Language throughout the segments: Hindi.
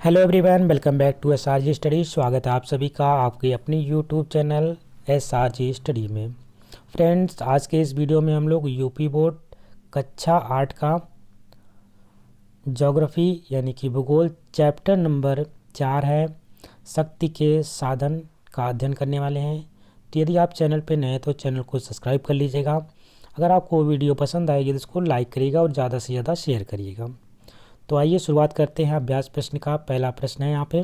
Hello everyone, welcome back to SRG study. स्वागत है आप सभी का आपके अपनी यूट्यूब चैनल SRG स्टडी में। फ्रेंड्स, आज के इस वीडियो में हम लोग यूपी बोर्ड कक्षा 8 का ज्योग्राफी यानी कि भूगोल चैप्टर नंबर 4 है, शक्ति के साधन का अध्ययन करने वाले हैं। तो यदि आप चैनल पर नए हैं तो चैनल को सब्सक्राइब कर लीजिएगा। अगर आपको वीडियो पसंद आएगी तो इसको लाइक करिएगा और ज़्यादा से ज़्यादा शेयर करिएगा। तो आइए शुरुआत करते हैं अभ्यास प्रश्न का। पहला प्रश्न है यहाँ पे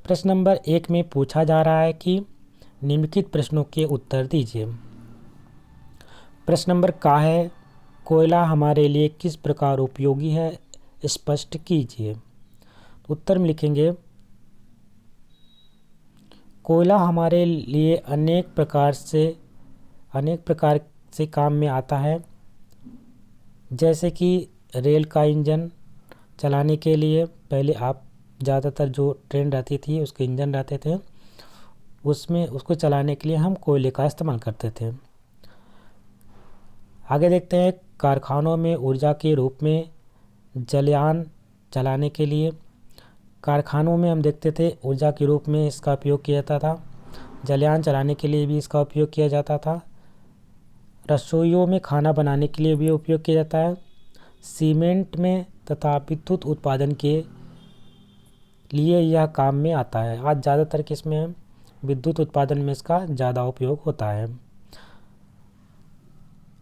प्रश्न नंबर 1 में पूछा जा रहा है कि निम्नलिखित प्रश्नों के उत्तर दीजिए। प्रश्न नंबर का है, कोयला हमारे लिए किस प्रकार उपयोगी है, स्पष्ट कीजिए। उत्तर में लिखेंगे, कोयला हमारे लिए अनेक प्रकार से काम में आता है, जैसे कि रेल का इंजन चलाने के लिए पहले आप ज़्यादातर जो ट्रेन रहती थी उसके इंजन रहते थे, उसमें उसको चलाने के लिए हम कोयले का इस्तेमाल करते थे। आगे देखते हैं, कारखानों में ऊर्जा के रूप में जलयान चलाने के लिए कारखानों में हम देखते थे ऊर्जा के रूप में इसका उपयोग किया जाता था। जलयान चलाने के लिए भी इसका उपयोग किया जाता था। रसोइयों में खाना बनाने के लिए भी उपयोग किया जाता है। सीमेंट में तथा विद्युत उत्पादन के लिए यह काम में आता है। आज ज़्यादातर किसमें विद्युत उत्पादन में इसका ज़्यादा उपयोग होता है।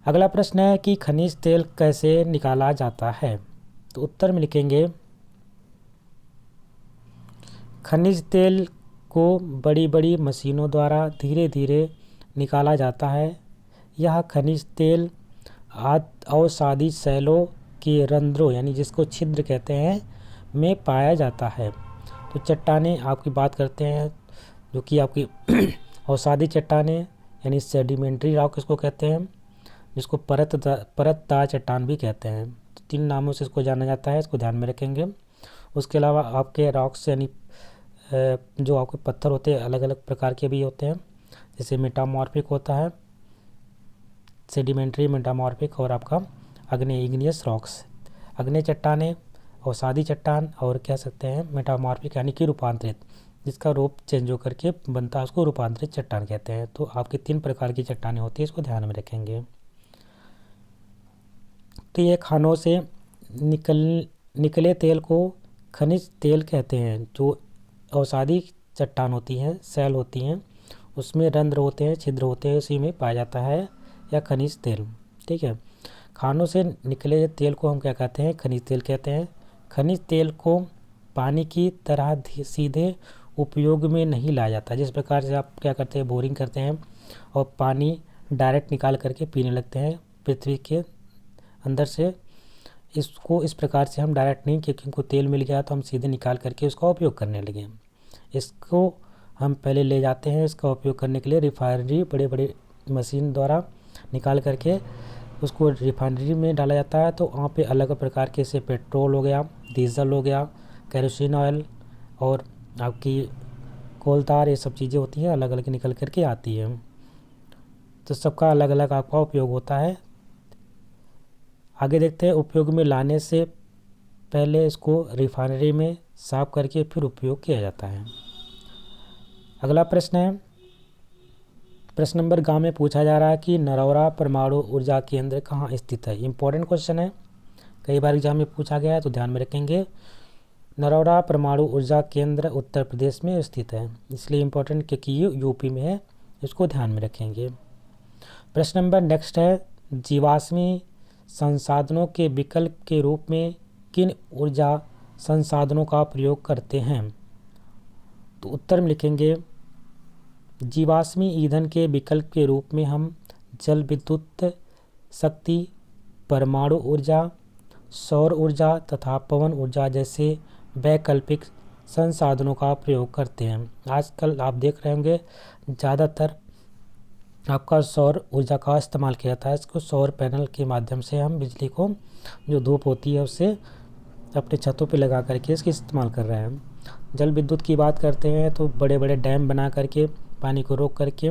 अगला प्रश्न है कि खनिज तेल कैसे निकाला जाता है। तो उत्तर में लिखेंगे, खनिज तेल को बड़ी बड़ी मशीनों द्वारा धीरे धीरे निकाला जाता है। यह खनिज तेल अवसादी शैलों के रंध्रों यानी जिसको छिद्र कहते हैं में पाया जाता है। तो चट्टानें आपकी बात करते हैं जो कि आपकी अवसादी चट्टानें यानी सेडिमेंट्री रॉक इसको कहते हैं, जिसको परतदार चट्टान भी कहते हैं। तो 3 नामों से इसको जाना जाता है, इसको ध्यान में रखेंगे। उसके अलावा आपके रॉक्स यानी जो आपके पत्थर होते हैं अलग अलग प्रकार के भी होते हैं, जैसे मेटामॉर्फिक होता है, सेडिमेंट्री, मेटामॉर्फिक और आपका इग्नियस रॉक्स। अग्नि चट्टानें, अवसादी चट्टान और कह सकते हैं मेटामॉर्फिक यानी कि रूपांतरित, जिसका रूप चेंज होकर के बनता है उसको रूपांतरित चट्टान कहते हैं। तो आपकी 3 प्रकार की चट्टानें होती है, इसको ध्यान में रखेंगे। तो ये खानों से निकले तेल को खनिज तेल कहते हैं। जो अवसादी चट्टान होती हैं, सेल होती हैं, उसमें रंध्र होते हैं, छिद्र होते हैं, उसी में पाया जाता है या खनिज तेल। ठीक है, खानों से निकले तेल को हम क्या कहते हैं, खनिज तेल कहते हैं। खनिज तेल को पानी की तरह सीधे उपयोग में नहीं लाया जाता। जिस प्रकार से आप क्या करते हैं, बोरिंग करते हैं और पानी डायरेक्ट निकाल करके पीने लगते हैं पृथ्वी के अंदर से, इसको इस प्रकार से हम डायरेक्ट नहीं, क्योंकि हमको तेल मिल गया तो हम सीधे निकाल करके उसका उपयोग करने लगे। इसको हम पहले ले जाते हैं इसका उपयोग करने के लिए रिफाइनरी, बड़े बड़े मशीन द्वारा निकाल करके उसको रिफाइनरी में डाला जाता है। तो वहाँ पे अलग अलग प्रकार के से पेट्रोल हो गया, डीजल हो गया, केरोसिन ऑयल और आपकी कोलतार, ये सब चीज़ें होती हैं, अलग अलग निकल करके आती हैं। तो सबका अलग अलग आपका उपयोग होता है। आगे देखते हैं, उपयोग में लाने से पहले इसको रिफाइनरी में साफ करके फिर उपयोग किया जाता है। अगला प्रश्न है, प्रश्न नंबर ग में पूछा जा रहा है कि नरौरा परमाणु ऊर्जा केंद्र कहाँ स्थित है। इंपॉर्टेंट क्वेश्चन है, कई बार एग्जाम में पूछा गया है, तो ध्यान में रखेंगे। नरौरा परमाणु ऊर्जा केंद्र उत्तर प्रदेश में स्थित है, इसलिए इंपॉर्टेंट क्योंकि ये यूपी में है, इसको ध्यान में रखेंगे। प्रश्न नंबर नेक्स्ट है, जीवाश्मी संसाधनों के विकल्प के रूप में किन ऊर्जा संसाधनों का प्रयोग करते हैं। तो उत्तर में लिखेंगे, जीवाश्मी ईंधन के विकल्प के रूप में हम जल विद्युत शक्ति, परमाणु ऊर्जा, सौर ऊर्जा तथा पवन ऊर्जा जैसे वैकल्पिक संसाधनों का प्रयोग करते हैं। आजकल आप देख रहे होंगे ज़्यादातर आपका सौर ऊर्जा का इस्तेमाल किया जाता है। इसको सौर पैनल के माध्यम से हम बिजली को, जो धूप होती है उससे अपने छतों पे लगा करके इसका इस्तेमाल कर रहे हैं। जल विद्युत की बात करते हैं तो बड़े बड़े डैम बना करके पानी को रोक करके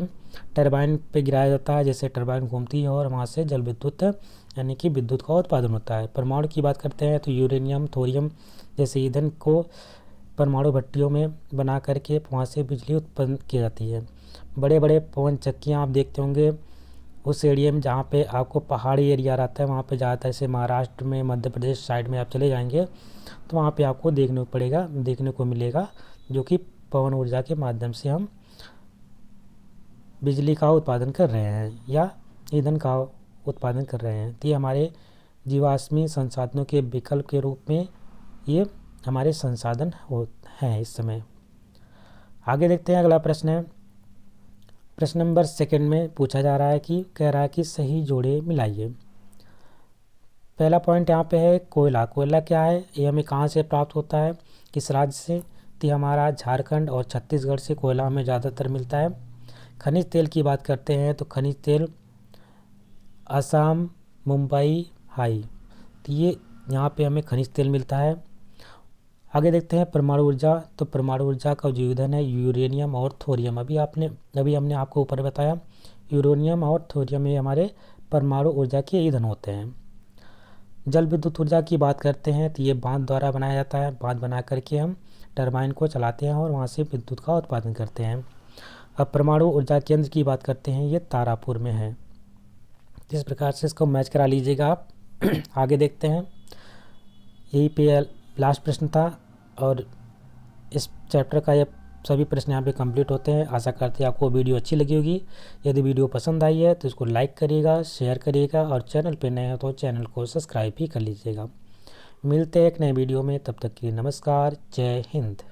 टरबाइन पे गिराया जाता है, जैसे टरबाइन घूमती है और वहाँ से जल विद्युत यानी कि विद्युत का उत्पादन होता है। परमाणु की बात करते हैं तो यूरेनियम, थोरियम जैसे ईंधन को परमाणु भट्टियों में बना करके वहाँ से बिजली उत्पन्न की जाती है। बड़े बड़े पवन चक्कियाँ आप देखते होंगे उस एरिया में जहाँ पे आपको पहाड़ी एरिया रहता है, वहाँ पे ज़्यादातर जैसे महाराष्ट्र में, मध्य प्रदेश साइड में आप चले जाएंगे तो वहाँ पे आपको देखने को मिलेगा, जो कि पवन ऊर्जा के माध्यम से हम बिजली का उत्पादन कर रहे हैं या ईंधन का उत्पादन कर रहे हैं। तो ये हमारे जीवाश्मी संसाधनों के विकल्प के रूप में ये हमारे संसाधन हैं इस समय। आगे देखते हैं, अगला प्रश्न है। प्रश्न नंबर 2 में पूछा जा रहा है कि कह रहा है कि सही जोड़े मिलाइए। पहला पॉइंट यहाँ पे है कोयला। कोयला क्या है, ये हमें कहाँ से प्राप्त होता है, किस राज्य से? तो हमारा झारखंड और छत्तीसगढ़ से कोयला हमें ज़्यादातर मिलता है। खनिज तेल की बात करते हैं तो खनिज तेल असम, मुंबई, हाई, तो ये यहाँ पे हमें खनिज तेल मिलता है। आगे देखते हैं परमाणु ऊर्जा। तो परमाणु ऊर्जा का जो ईंधन है यूरेनियम और थोरियम, अभी हमने आपको ऊपर बताया, यूरेनियम और थोरियम ये हमारे परमाणु ऊर्जा के ईंधन होते हैं। जल विद्युत ऊर्जा की बात करते हैं तो ये बांध द्वारा बनाया जाता है। बांध बना करके हम टरबाइन को चलाते हैं और वहाँ से विद्युत का उत्पादन करते हैं। अब परमाणु ऊर्जा केंद्र की बात करते हैं, ये तारापुर में है। इस प्रकार से इसको मैच करा लीजिएगा आप। आगे देखते हैं, यही पे लास्ट प्रश्न था और इस चैप्टर का ये सभी प्रश्न यहाँ पे कंप्लीट होते हैं। आशा करते हैं आपको वीडियो अच्छी लगी होगी। यदि वीडियो पसंद आई है तो इसको लाइक करिएगा, शेयर करिएगा और चैनल पे नए हो तो चैनल को सब्सक्राइब भी कर लीजिएगा। मिलते हैं एक नए वीडियो में, तब तक के लिए नमस्कार, जय हिंद।